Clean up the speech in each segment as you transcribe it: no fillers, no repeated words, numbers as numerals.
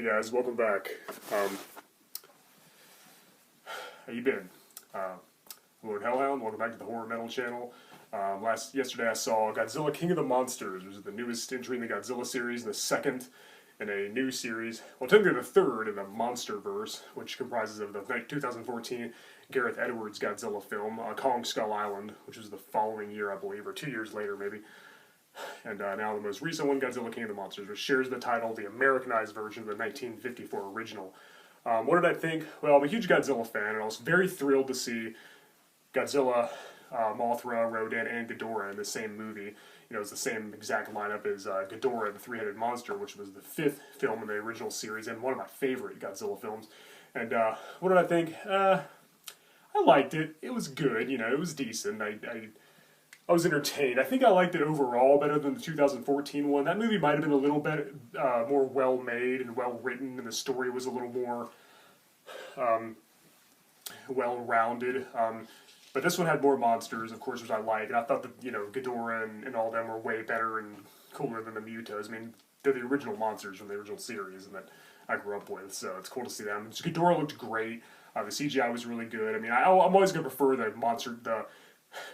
Hey guys, welcome back. How you been? Lord Hellhound, welcome back to the Horror Metal channel. Yesterday I saw Godzilla King of the Monsters, which is the newest entry in the Godzilla series, the second in a new series. Well, technically the third in the Monsterverse, which comprises of the 2014 Gareth Edwards Godzilla film, Kong Skull Island, which was the following year, I believe, or 2 years later maybe. And now the most recent one, Godzilla King of the Monsters, which shares the title, the Americanized version of the 1954 original. What did I think? Well, I'm a huge Godzilla fan, and I was very thrilled to see Godzilla, Mothra, Rodan, and Ghidorah in the same movie. You know, it's the same exact lineup as Ghidorah, the three-headed monster, which was the fifth film in the original series, and one of my favorite Godzilla films. And what did I think? I liked it. It was good, you know, it was decent. I was entertained. I think I liked it overall better than the 2014 one. That movie might have been a little bit more well-made and well-written, and the story was a little more well-rounded. But this one had more monsters, of course, which I like. And I thought that, you know, Ghidorah and all of them were way better and cooler than the Mutos. I mean, they're the original monsters from the original series and that I grew up with, so it's cool to see them. Ghidorah looked great. The CGI was really good. I mean, I'm always going to prefer the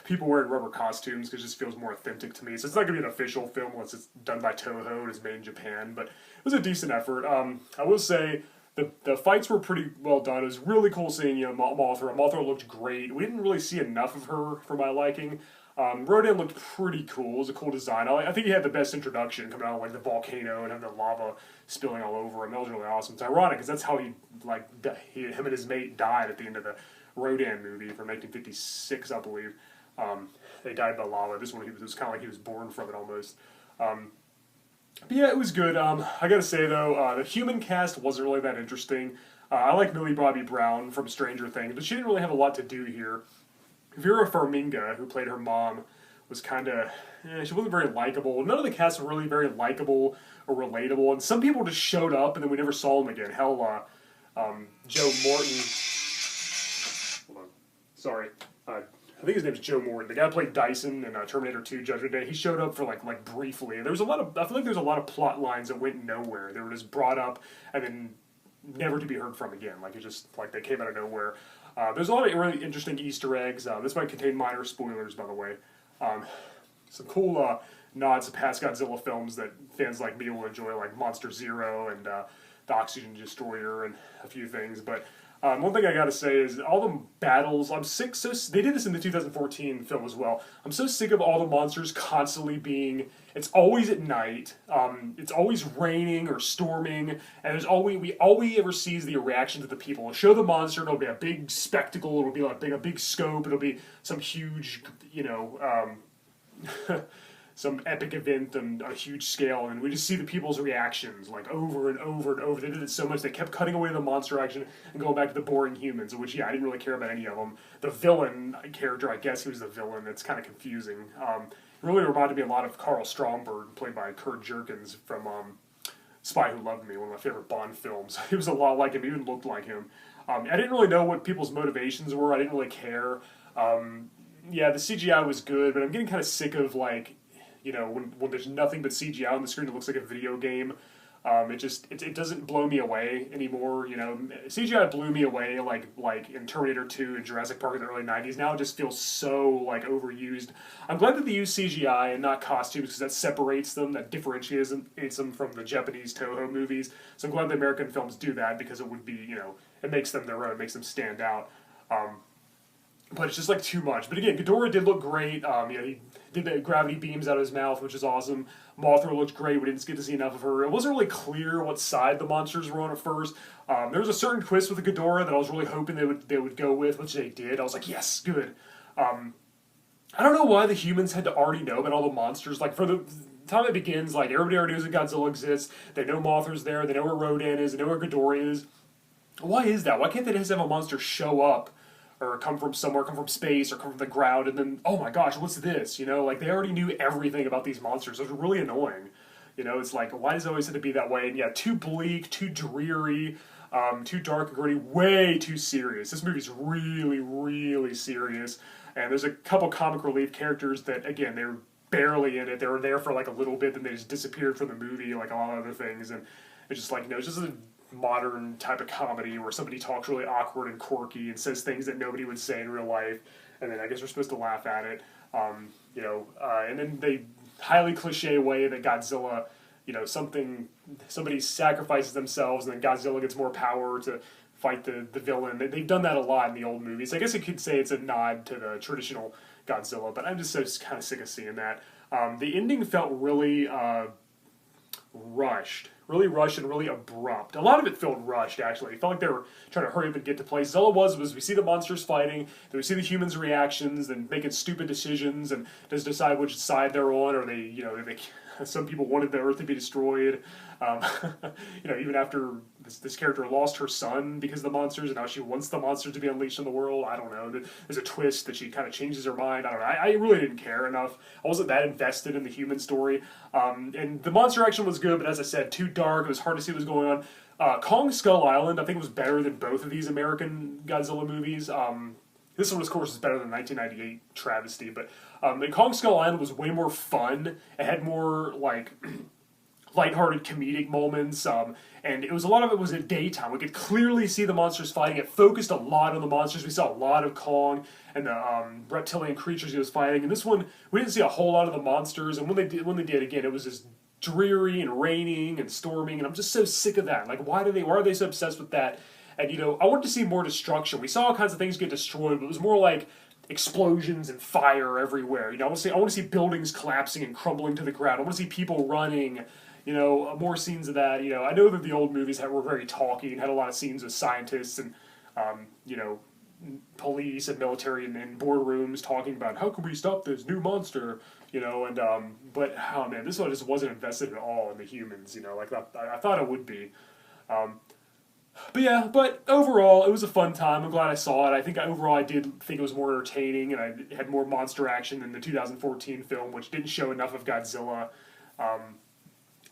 people wearing rubber costumes because it just feels more authentic to me. So it's not going to be an official film unless it's done by Toho and is made in Japan, but it was a decent effort. I will say the fights were pretty well done. It was really cool seeing, you know, Mothra. Mothra looked great. We didn't really see enough of her for my liking. Rodan looked pretty cool. It was a cool design. I think he had the best introduction coming out of like the volcano and having the lava spilling all over him. That was really awesome. It's ironic because that's how him and his mate died at the end of the Rodan movie from 1956, I believe. They died by lava. This one, it was kind of like he was born from it almost. But yeah, it was good. I gotta say though, the human cast wasn't really that interesting. I like Millie Bobby Brown from Stranger Things, but she didn't really have a lot to do here. Vera Farmiga, who played her mom, was kind of, she wasn't very likable. None of the cast were really very likable or relatable, and some people just showed up and then we never saw them again. Hell, Joe Morton. Hold on. Sorry. I think his name is Joe Morton. The guy who played Dyson in Terminator 2 Judgment Day. He showed up for like briefly. There was a lot of, I feel like there was a lot of plot lines that went nowhere. They were just brought up and then never to be heard from again. Like it just, like they came out of nowhere. There's a lot of really interesting Easter eggs. This might contain minor spoilers, by the way. Some cool nods to past Godzilla films that fans like me will enjoy, like Monster Zero and the Oxygen Destroyer and a few things. But one thing I gotta say is all the battles, I'm sick, they did this in the 2014 film as well. I'm so sick of all the monsters constantly being, it's always at night, it's always raining or storming, and all we ever see is the reaction to the people. It'll show the monster, it'll be a big spectacle, it'll be like a big scope, it'll be some huge, you know, some epic event on a huge scale, and we just see the people's reactions, like, over and over and over. They did it so much, they kept cutting away the monster action and going back to the boring humans, which, yeah, I didn't really care about any of them. The villain character, I guess he was the villain, it's kind of confusing. It really reminded me a lot of Carl Stromberg, played by Kurt Jerkins from Spy Who Loved Me, one of my favorite Bond films. He was a lot like him, he even looked like him. I didn't really know what people's motivations were, I didn't really care. Yeah, the CGI was good, but I'm getting kind of sick of, like, you know, when there's nothing but CGI on the screen, it looks like a video game. It doesn't blow me away anymore. You know, CGI blew me away like in Terminator 2 and Jurassic Park in the early 90s. Now it just feels so like overused. I'm glad that they use CGI and not costumes because that separates them, that differentiates them from the Japanese Toho movies. So I'm glad the American films do that because it would be, you know, it makes them their own, it makes them stand out. But it's just like too much. But again, Ghidorah did look great. You know, he did the gravity beams out of his mouth, which is awesome. Mothra looked great. We didn't get to see enough of her. It wasn't really clear what side the monsters were on at first. There was a certain twist with the Ghidorah that I was really hoping they would go with, which they did. I was like, yes, good. I don't know why the humans had to already know about all the monsters. Like, for the time it begins, like, everybody already knows that Godzilla exists. They know Mothra's there. They know where Rodan is. They know where Ghidorah is. Why is that? Why can't they just have a monster show up or come from somewhere, come from space, or come from the ground, and then, oh my gosh, what's this? You know, like, they already knew everything about these monsters. It was really annoying. You know, it's like, why does it always have to be that way? And yeah, too bleak, too dreary, too dark and gritty, way too serious. This movie's really, really serious. And there's a couple comic relief characters that, again, they were barely in it. They were there for like a little bit, then they just disappeared from the movie, like a lot of other things. And it's just like, you know, it's just a modern type of comedy where somebody talks really awkward and quirky and says things that nobody would say in real life, and then I guess we're supposed to laugh at it. And then they highly cliche way that Godzilla, somebody sacrifices themselves and then Godzilla gets more power to fight the villain. They've done that a lot in the old movies. I guess you could say it's a nod to the traditional Godzilla, but I'm just so kind of sick of seeing that. The ending felt really rushed and really abrupt. A lot of it felt rushed, actually. It felt like they were trying to hurry up and get to places. All it was we see the monsters fighting, then we see the humans' reactions, and making stupid decisions, and just decide which side they're on, or some people wanted the Earth to be destroyed. Even after this character lost her son because of the monsters, and now she wants the monsters to be unleashed on the world. I don't know. There's a twist that she kind of changes her mind. I don't know. I really didn't care enough. I wasn't that invested in the human story. And the monster action was good, but as I said, too dark. It was hard to see what was going on. Kong Skull Island, I think, was better than both of these American Godzilla movies. This one, of course, is better than the 1998 travesty, but Kong Skull Island was way more fun. It had more, lighthearted comedic moments, and a lot of it was at daytime. We could clearly see the monsters fighting. It focused a lot on the monsters. We saw a lot of Kong and the reptilian creatures he was fighting. And this one, we didn't see a whole lot of the monsters. And when they did again, it was just dreary and raining and storming. And I'm just so sick of that. Like, why are they so obsessed with that? And I wanted to see more destruction. We saw all kinds of things get destroyed, but it was more like explosions and fire everywhere. I want to see buildings collapsing and crumbling to the ground. I want to see people running. More scenes of that. I know that the old movies were very talky and had a lot of scenes with scientists and, police and military and boardrooms talking about how can we stop this new monster, but oh man, this one just wasn't invested at all in the humans, like I thought it would be. But overall, it was a fun time. I'm glad I saw it. I think overall I did think it was more entertaining, and I had more monster action than the 2014 film, which didn't show enough of Godzilla.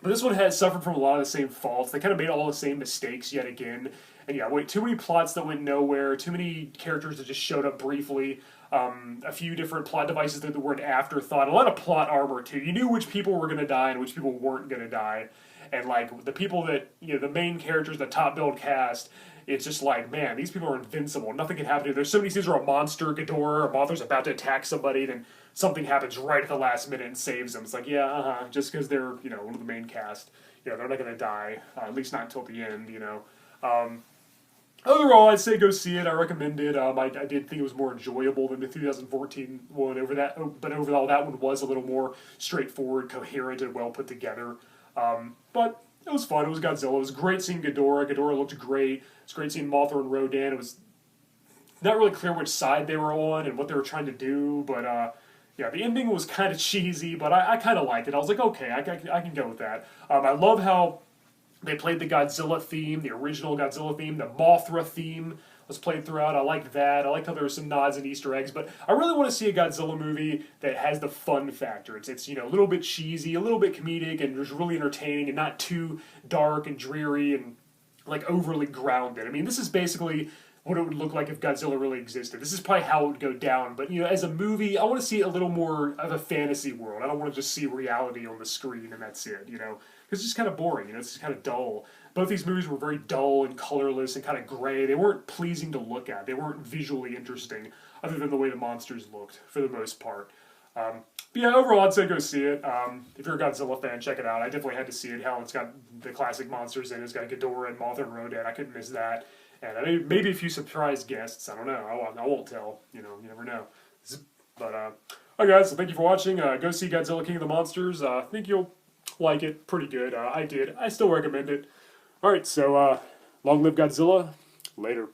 But this one has suffered from a lot of the same faults. They kind of made all the same mistakes yet again. And too many plots that went nowhere, too many characters that just showed up briefly, a few different plot devices that were an afterthought, a lot of plot armor too. You knew which people were going to die and which people weren't going to die. And the people that, the main characters, the top billed cast, it's just like, man, these people are invincible. Nothing can happen to them. There's so many scenes where a monster, Ghidorah, or Mothra's about to attack somebody, then something happens right at the last minute and saves them. It's like, just because they're, one of the main cast, they're not going to die, at least not until the end, Overall, I'd say go see it. I recommend it. I did think it was more enjoyable than the 2014 one. But overall, that one was a little more straightforward, coherent, and well put together. But it was fun. It was Godzilla. It was great seeing Ghidorah. Ghidorah looked great. It was great seeing Mothra and Rodan. It was not really clear which side they were on and what they were trying to do, but the ending was kind of cheesy, but I kind of liked it. I was like, okay, I can go with that. I love how they played the Godzilla theme, the original Godzilla theme, the Mothra theme was played throughout. I liked that. I liked how there were some nods and Easter eggs, but I really want to see a Godzilla movie that has the fun factor. It's a little bit cheesy, a little bit comedic, and just really entertaining, and not too dark and dreary and overly grounded. I mean, this is basically what it would look like if Godzilla really existed. This is probably how it would go down, but as a movie, I want to see a little more of a fantasy world. I don't want to just see reality on the screen and that's it, because it's just kind of boring, it's just kind of dull. Both these movies were very dull and colorless and kind of gray. They weren't pleasing to look at. They weren't visually interesting, other than the way the monsters looked, for the most part. Overall, I'd say go see it. If you're a Godzilla fan, check it out. I definitely had to see it. Hell, it's got the classic monsters in it. It's got Ghidorah and Mothra and Rodan. I couldn't miss that. And maybe a few surprise guests. I don't know. I won't tell. You never know. But, alright guys, so thank you for watching. Go see Godzilla King of the Monsters. I think you'll like it. Pretty good. I did. I still recommend it. Alright, so long live Godzilla. Later.